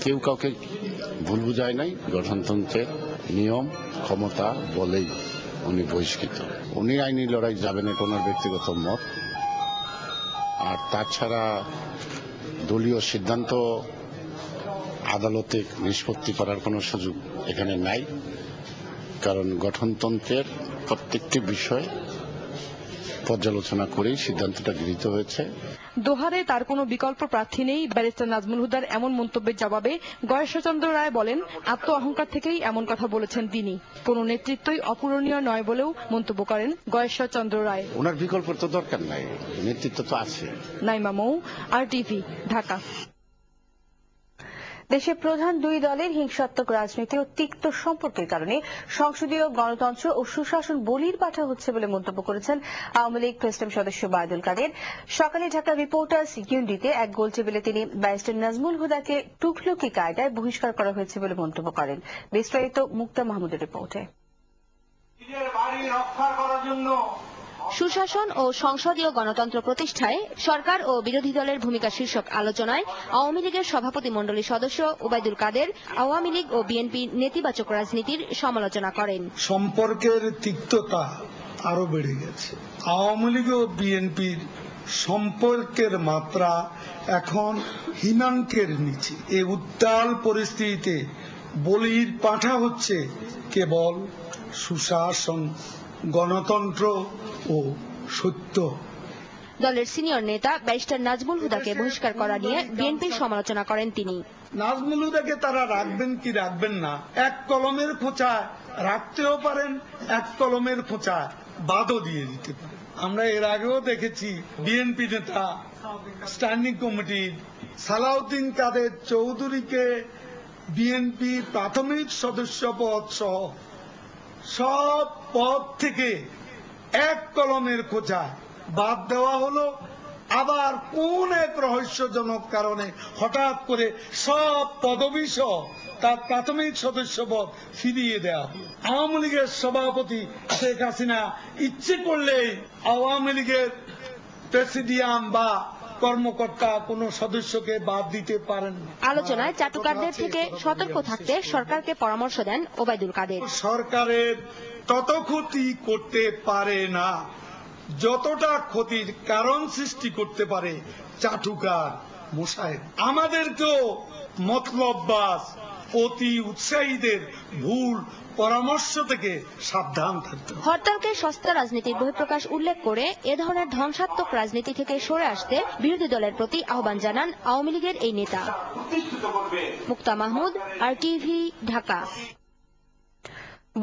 কেউ কাউকে ভুল বুঝায় নাই। গঠনতন্ত্রের নিয়ম ক্ষমতা বলেই উনি বহিষ্কৃত। উনি আইনি লড়াই যাবেন, এটা ওনার ব্যক্তিগত মত। আর তাছাড়া দলীয় সিদ্ধান্ত আদালতে নিষ্পত্তি করার কোনো সুযোগ এখানে নাই, কারণ গঠনতন্ত্রের প্রত্যেকটি বিষয় পর্যালোচনা করেই সিদ্ধান্তটা গৃহীত হয়েছে। দোহারে তার কোনো বিকল্প প্রার্থী নেই। ব্যারিস্টার নাজমুল হুদার এমন মন্তব্যের জবাবে গয়েশ্বরচন্দ্র রায় বলেন, আত্ম অহংকার থেকেই এমন কথা বলেছেন তিনি। কোনো নেতৃত্বই অপূরণীয় নয় বলেও মন্তব্য করেন গয়েশ্বরচন্দ্র রায়। ওনার বিকল্প তো দরকার নাই, নেতৃত্ব তো আছে। নাইমা মৌ, RTV, ঢাকা। দেশের প্রধান দুই দলের হিংসাত্মক রাজনীতি ও তিক্ত সম্পর্কের কারণে সংসদীয় গণতন্ত্র ও সুশাসন বলির পাঠা হচ্ছে বলে মন্তব্য করেছেন আওয়ামী লীগ প্রেসিডিয়াম সদস্য ওবায়দুল কাদের। সকালে ঢাকা রিপোর্টার্স ইউনিটিতে এক গোলটেবিলে তিনি ব্যারিস্টার নাজমুল হুদাকে টুকলুকি কায়দায় বহিষ্কার করা হয়েছে বলে মন্তব্য করেন। বিস্তারিত মুক্তা মাহমুদের রিপোর্টে। সুশাসন ও সংসদীয় গণতন্ত্র প্রতিষ্ঠায় সরকার ও বিরোধী দলের ভূমিকা শীর্ষক আলোচনায় আওয়ামী লীগের সভাপতিমণ্ডলীর সদস্য ওবায়দুল কাদের আওয়ামী লীগ ও বিএনপি নেতিবাচক রাজনীতির সমালোচনা করেন। সম্পর্কের তিক্ততা আরো বেড়ে গেছে। আওয়ামী লীগ ও বিএনপির সম্পর্কের মাত্রা এখন হিমাঙ্কের নিচে। এই উত্তাল পরিস্থিতিতে বলির পাঠা হচ্ছে কেবল সুশাসন, গণতন্ত্র ও সত্য। দলের সিনিয়র নেতা ব্যারিস্টার নাজমুল হুদাকে বহিষ্কার করা নিয়ে বিএনপির সমালোচনা করেন তিনি। নাজমুল হুদাকে তারা রাখবেন কি রাখবেন না, এক কলমের খোঁচায় রাখতেও পারেন, এক কলমের খোঁচায় বাদও দিয়ে দিতে পারেন। আমরা এর আগেও দেখেছি বিএনপি নেতা স্ট্যান্ডিং কমিটির সালাউদ্দিন কাদের চৌধুরীকে বিএনপি প্রাথমিক সদস্য পদ সহ সব পদ থেকে এক কলমের খোঁচায় বাদ দেওয়া হলো। আবার কোন এক রহস্যজনক কারণে হঠাৎ করে সব পদবি সহ তার প্রাথমিক সদস্য পদ ফিরিয়ে দেওয়া হলো। আওয়ামী লীগের সভাপতি শেখ হাসিনা ইচ্ছে করলেই আওয়ামী লীগের প্রেসিডিয়াম বা কর্মকর্তা কোন সদস্যকে বাদ দিতে পারেন। আলোচনায় চাটুকারদের থেকে সতর্ক থাকতে সরকারকে পরামর্শ দেন ওবায়দুল কাদের। সরকারের তত ক্ষতি করতে পারে না যতটা ক্ষতির কারণ সৃষ্টি করতে পারে চাটুকার মোসাহেব। আমাদেরকেও মতলববাজ অতি উৎসাহীদের ভুল পরামর্শ থেকে সাবধান থাকতে হবে। হরতালকে সস্তা রাজনীতির বহিঃপ্রকাশ উল্লেখ করে এ ধরনের ধ্বংসাত্মক রাজনীতি থেকে সরে আসতে বিরোধী দলের প্রতি আহ্বান জানান আওয়ামী লীগের এই নেতা। মুক্তা মাহমুদ, RTV, ঢাকা।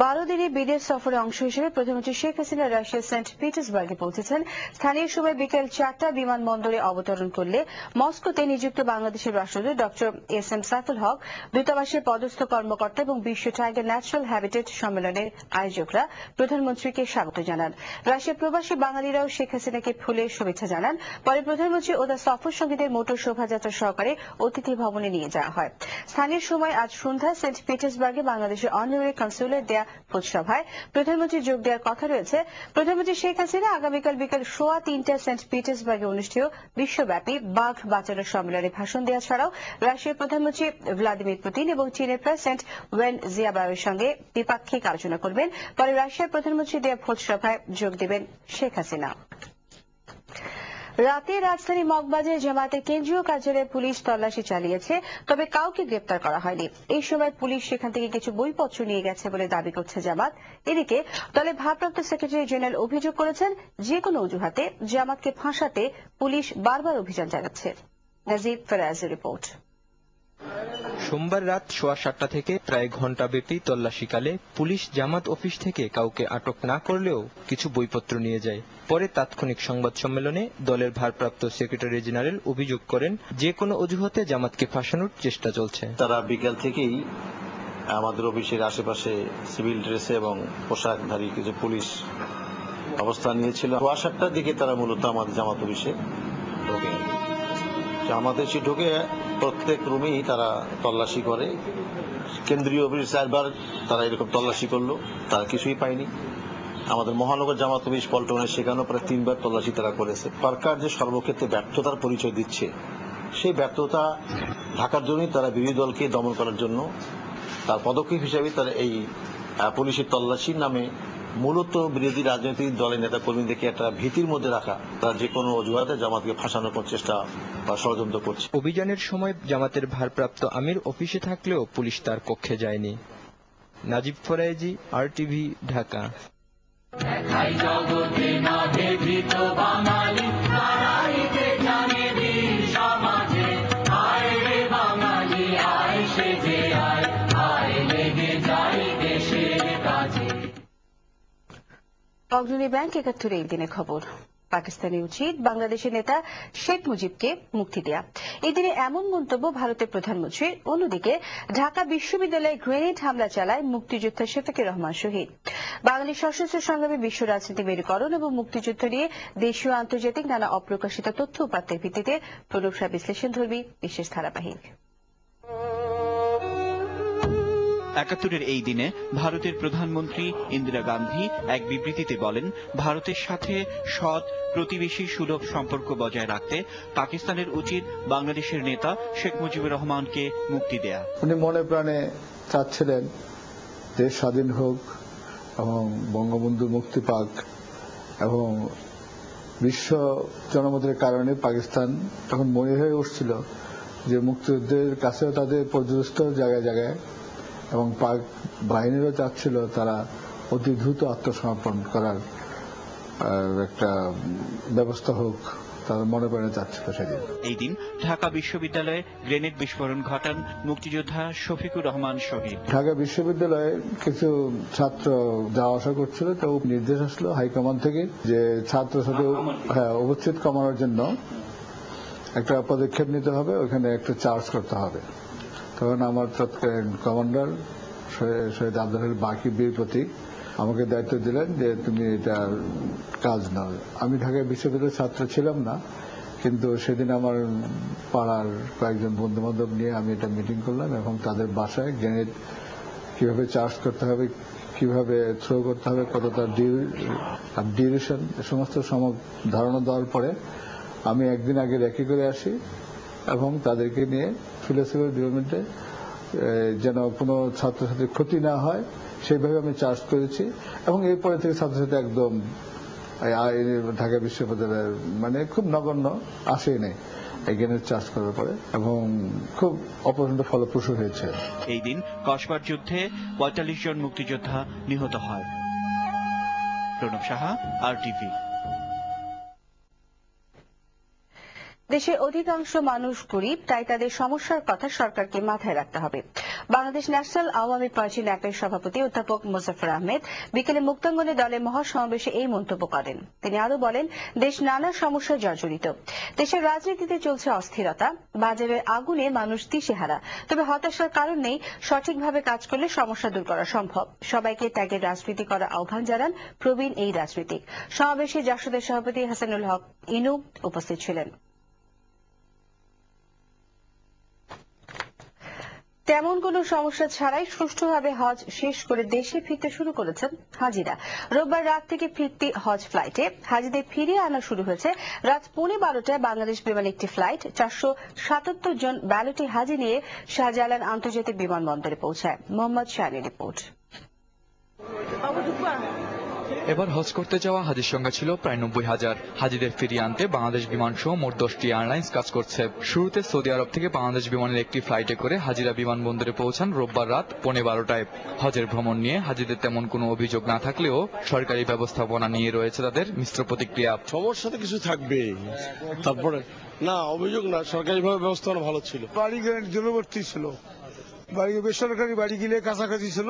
12 দিনের বিদেশ সফরে অংশ হিসেবে প্রধানমন্ত্রী শেখ হাসিনা রাশিয়ার সেন্ট পিটার্সবার্গে পৌঁছেছেন। স্থানীয় সময় বিকেল 4টা বিমানবন্দরে অবতরণ করলে মস্কোতে নিযুক্ত বাংলাদেশের রাষ্ট্রদূত ডক্টর SM সাইফুল হক, দূতাবাসের পদস্থ কর্মকর্তা এবং বিশ্ব টাইগার ন্যাচারাল হ্যাবিটেট সম্মেলনের আয়োজকরা প্রধানমন্ত্রীকে স্বাগত জানান। রাশিয়ার প্রবাসী বাঙালিরাও শেখ হাসিনাকে ফুলের শুভেচ্ছা জানান। পরে প্রধানমন্ত্রী ও তার সফর সঙ্গীদের মোটর শোভাযাত্রা সহকারে অতিথি ভবনে নিয়ে যাওয়া হয়। স্থানীয় সময় আজ সন্ধ্যায় সেন্ট পিটার্সবার্গে বাংলাদেশের অনারারি কনসুলেট দেয়া ভোজসভায় প্রধানমন্ত্রী যোগ দেওয়ার কথা রয়েছে। প্রধানমন্ত্রী শেখ হাসিনা আগামীকাল বিকেল 3:15টায় সেন্ট পিটার্সবার্গে অনুষ্ঠেয় বিশ্বব্যাপী বাঘ বাঁচানোর সম্মেলনে ভাষণ দেওয়া ছাড়াও রাশিয়ার প্রধানমন্ত্রী ভ্লাদিমির পুতিন এবং চীনের প্রেসিডেন্ট ওয়েন জিয়াবাওয়ের সঙ্গে দ্বিপাক্ষিক আলোচনা করবেন। পরে রাশিয়ার প্রধানমন্ত্রী দেয়া ভোজসভায় যোগ দেবেন শেখ হাসিনা। রাতে রাজধানী মগবাজারে জামায়াতের কেন্দ্রীয় কার্যালয়ে পুলিশ তল্লাশি চালিয়েছে, তবে কাউকে গ্রেপ্তার করা হয়নি। এই সময় পুলিশ সেখান থেকে কিছু বইপত্র নিয়ে গেছে বলে দাবি করছে জামাত। এদিকে দলের ভারপ্রাপ্ত সেক্রেটারি জেনারেল অভিযোগ করেছেন, যে কোনো অজুহাতে জামাতকে ফাঁসাতে পুলিশ বারবার অভিযান চালাচ্ছে। নাজিব ফেরাজের রিপোর্ট। সোমবার রাত 7:15 থেকে প্রায় ঘণ্টাব্যাপী তল্লাশিকালে পুলিশ জামাত অফিস থেকে কাউকে আটক না করলেও কিছু বইপত্র নিয়ে যায়। পরে তাৎক্ষণিক সংবাদ সম্মেলনে দলের ভারপ্রাপ্ত সেক্রেটারি জেনারেল অভিযোগ করেন, যে কোনো অজুহাতে জামাতকে ফাঁসানোর চেষ্টা চলছে। তারা বিকেল থেকেই আমাদের অফিসের আশেপাশে সিভিল ড্রেসে এবং পোশাকধারী কিছু পুলিশ অবস্থান নিয়েছিল। 7:15টার দিকে তারা মূলত আমাদের জামাত অফিসে ঢোকে। জামাত অফিসে ঢুকে প্রত্যেক রুমেই তারা তল্লাশি করে। কেন্দ্রীয় অফিস 4বার তারা এরকম তল্লাশি করলো, তারা কিছুই পায়নি। আমাদের মহানগর জামাত অফিস পল্টনে সেখানেও প্রায় 3বার তল্লাশি তারা করেছে। সরকার যে সর্বক্ষেত্রে ব্যর্থতার পরিচয় দিচ্ছে সেই ব্যর্থতা ঢাকার জন্যই তারা বিরোধী দলকে দমন করার জন্য তার পদক্ষেপ হিসেবে তারা এই পুলিশের তল্লাশির নামে মূলত বিরোধী রাজনৈতিক দলের নেতা কর্মীদেরকে একটা ভীতির মধ্যে রাখা, তারা যে কোনো অজুহাতে জামাতকে ফাঁসানোর চেষ্টা বা ষড়যন্ত্র করছে। অভিযানের সময় জামাতের ভারপ্রাপ্ত আমির অফিসে থাকলেও পুলিশ তার কক্ষে যায়নি। নাজিব ফরাইজি, RTV, ঢাকা। অগ্রণী ব্যাংক ৭১ এই দিনে খবর। পাকিস্তানি উচিত বাংলাদেশের নেতা শেখ মুজিবকে মুক্তি দেয়া। এই দিনে এমন মন্তব্য ভারতের প্রধানমন্ত্রীর। অন্যদিকে ঢাকা বিশ্ববিদ্যালয়ে গ্রেনেড হামলা চালায় মুক্তিযোদ্ধা শফিকুর রহমান শহীদ। বাঙালি সশস্ত্র সংগ্রামে বিশ্ব রাজনীতি মেরুকরণ এবং মুক্তিযুদ্ধ নিয়ে দেশীয় আন্তর্জাতিক নানা অপ্রকাশিত তথ্য উপাত্তের ভিত্তিতে প্রণব শাহ বিশ্লেষণধর্মী বিশেষ ধারাবাহিক। ৭১ এই দিনে ভারতের প্রধানমন্ত্রী ইন্দিরা গান্ধী এক বিবৃতিতে বলেন, ভারতের সাথে সৎ প্রতিবেশী সুলভ সম্পর্ক বজায় রাখতে পাকিস্তানের উচিত বাংলাদেশের নেতা শেখ মুজিবুর রহমানকে মুক্তি দেয়া। উনি মনে প্রাণে চাচ্ছিলেন দেশ স্বাধীন হোক এবং বঙ্গবন্ধু মুক্তি পাক, এবং বিশ্ব জনমতের কারণে পাকিস্তান তখন মনে হয়ে উঠছিল যে মুক্তিযুদ্ধের কাছেও তাদের পর্যদস্ত জায়গায় জায়গায়, এবং পাক বাহিনীরও চাচ্ছিল তারা অতি দ্রুত আত্মসমর্পণ করার একটা ব্যবস্থা হোক, তারা মনে প্রাণে চাচ্ছিল সেদিন। এই দিন ঢাকা বিশ্ববিদ্যালয়ে গ্রেনেড বিস্ফোরণ ঘটান মুক্তিযোদ্ধা শফিকুর রহমান শহীদ। ঢাকা বিশ্ববিদ্যালয়ে কিছু ছাত্র যাওয়া আসা করছিল, তো নির্দেশ আসলো হাইকমান্ড থেকে যে ছাত্র সাথে অবচ্ছেদ কমানোর জন্য একটা পদক্ষেপ নিতে হবে, ওখানে একটা চার্জ করতে হবে। তখন আমার তৎকালীন কমান্ডার শহীদ আব্দুল বাকি বীর প্রতীক আমাকে দায়িত্ব দিলেন যে তুমি এটা কাজ নাও। আমি ঢাকা বিশ্ববিদ্যালয়ের ছাত্র ছিলাম না, কিন্তু সেদিন আমার পাড়ার কয়েকজন বন্ধু বান্ধব নিয়ে আমি এটা মিটিং করলাম এবং তাদের বাসায় গ্রেনেড কিভাবে চার্জ করতে হবে, কিভাবে থ্রো করতে হবে, কতটা ডিউরেশন, সমস্ত ধারণা দেওয়ার পরে আমি একদিন আগে রেখে করে আসি এবং তাদেরকে নিয়ে ফিলোসফি ডিপার্টমেন্টে যেন কোনো ছাত্রছাত্রীর ক্ষতি না হয় সেইভাবে আমি চার্জ করেছি। এবং এরপরে থেকে ছাত্রছাত্রী একদম ঢাকা বিশ্ববিদ্যালয়ের মানে খুব নগণ্য আসেই নেই এই গ্রেনেড চার্জ করার পরে, এবং খুব অপরন্ত ফলপ্রসূ হয়েছে। এই দিন কসবার যুদ্ধে ৪৫ জন মুক্তিযোদ্ধা নিহত হয়। প্রণব সাহা, RTV। দেশের অধিকাংশ মানুষ গরিব, তাই তাদের সমস্যার কথা সরকারকে মাথায় রাখতে হবে। বাংলাদেশ ন্যাশনাল আওয়ামী পার্টি ন্যাপের সভাপতি অধ্যাপক মোজাফফর আহমেদ বিকেলে মুক্তাঙ্গনে দলের মহাসমাবেশে এই মন্তব্য করেন। তিনি আরো বলেন, দেশ নানা সমস্যায় জর্জরিত। দেশের রাজনীতিতে চলছে অস্থিরতা, বাজারের আগুনে মানুষ দিশেহারা। তবে হতাশার কারণ নেই, সঠিকভাবে কাজ করলে সমস্যা দূর করা সম্ভব। সবাইকে ত্যাগের রাজনীতি করার আহ্বান জানান প্রবীণ এই রাজনীতিক। সমাবেশে জাসদের সভাপতি হাসানুল হক ইনু উপস্থিত ছিলেন। তেমন কোন সমস্যা ছাড়াই সুষ্ঠুভাবে হজ শেষ করে দেশে ফিরতে শুরু করেছেন হাজিরা। রোববার রাত থেকে ফিরতি হজ ফ্লাইটে হাজিদের ফিরিয়ে আনা শুরু হয়েছে। রাত 12:15টায় বাংলাদেশ বিমান একটি ফ্লাইট 477 জন ব্যালটি হাজি নিয়ে শাহজালাল আন্তর্জাতিক বিমানবন্দরে পৌঁছায়। মোহাম্মদ শাহীনের রিপোর্ট। এবার হজ করতে যাওয়া হাজির সংখ্যা ছিল প্রায় 90,000। হাজিদের ফিরিয়ে আনতে বাংলাদেশ বিমান সহ মোট 10টি এয়ারলাইন্স কাজ করছে। শুরুতে সৌদি আরব থেকে বাংলাদেশ বিমানের একটি ফ্লাইটে করে হাজিরা বিমানবন্দরে পৌঁছান রোববার রাত 12:15টায়। হজের ভ্রমণ নিয়ে হাজিদের তেমন কোনো অভিযোগ না থাকলেও সরকারি ব্যবস্থাপনা নিয়ে রয়েছে তাদের মিশ্র প্রতিক্রিয়া। সমস্যা তো কিছু থাকবেই, তারপরে না অভিযোগ না, সরকারিভাবে ব্যবস্থাপনা ভালো ছিল। বাড়ি দূরবর্তী ছিল, বাড়ি বেসরকারি বাড়ি গিলে কাছাকাছি ছিল,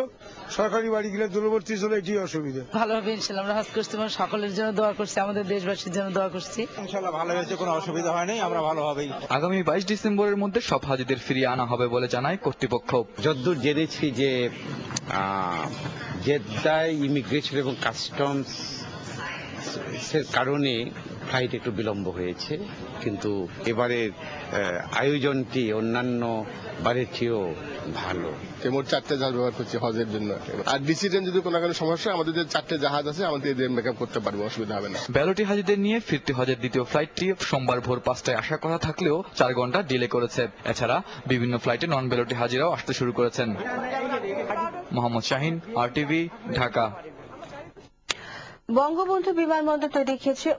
সরকারি বাড়ি গিলে দূরবর্তী ছিল, এটি অসুবিধা। ভালোভাবে ইনশাআল্লাহ আমরা হজ করছি, সকলের জন্য দোয়া করছি, আমাদের দেশবাসীর জন্য দোয়া করছি। ইনশাআল্লাহ ভালো হয়েছে, কোনো অসুবিধা হয়নি, আমরা ভালোভাবেই। আগামী 22 ডিসেম্বরের মধ্যে সব হাজিদের ফিরিয়ে আনা হবে বলে জানায় কর্তৃপক্ষ। যতদূর জেনেছি যে জেদ্দায় ইমিগ্রেশন এবং কাস্টমস এর কারণে ফ্লাইট একটু বিলম্ব হয়েছে, কিন্তু এবারের আয়োজনটি অন্যান্য বারের চেয়েও ভালো। মোট 4টে জাহাজ ব্যবহার করছি হজের জন্য। আর ডিসিশন যদি কোনো সমস্যা, আমাদের যে 4টে জাহাজ আছে আমাদের এদের মেকআপ করতে পারবো, অসুবিধা হবে না। 12টি হাজিদের নিয়ে ফিরতি হজের দ্বিতীয় ফ্লাইটটি সোমবার ভোর 5টায় আসার কথা থাকলেও 4 ঘন্টা ডিলে করেছে। এছাড়া বিভিন্ন ফ্লাইটে নন ব্যালটি হাজিরাও আসতে শুরু করেছেন। মোহাম্মদ শাহিন, RTV, ঢাকা। বঙ্গবন্ধু বিমানবন্দর তৈরির ক্ষেত্রে